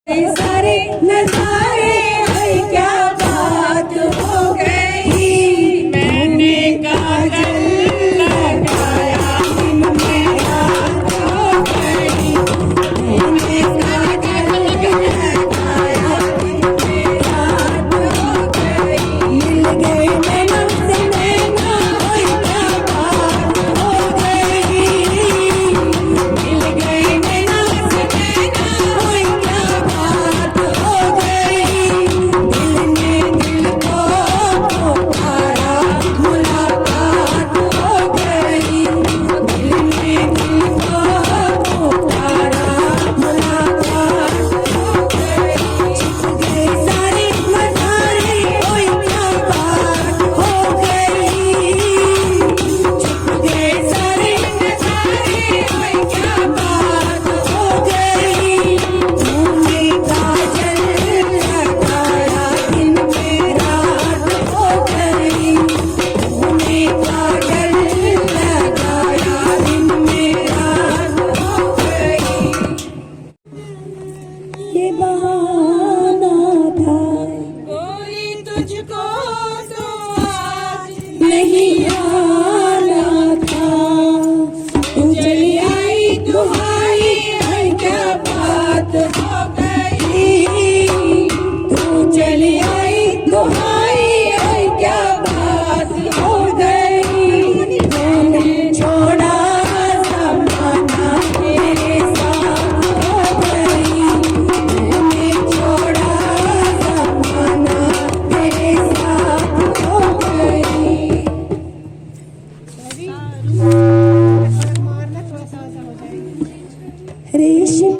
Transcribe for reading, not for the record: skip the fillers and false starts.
सारे नजारे क्या बात हो गई। मैंने काजल लगाया दिन में रात हो गई। मैंने काजल लगाया दिन में रात हो गई। मिल गए नैना से नैना क्या बात हो गई। मिल गए नैना से नैना क्या बात हो गई। दिल ने दिल को पुकारा मुलाकात हो गई। दिल ने दिल को पुकारा मुलाकात हो गई। छिप गए सारे नजारे क्या बात हो गई। छिप गए सारे नजारे क्या बात हो गई। तूने काजल लगाया दिन में रात हो गई। तूने काजल लगाया दिन में रात हो गई। ये बहार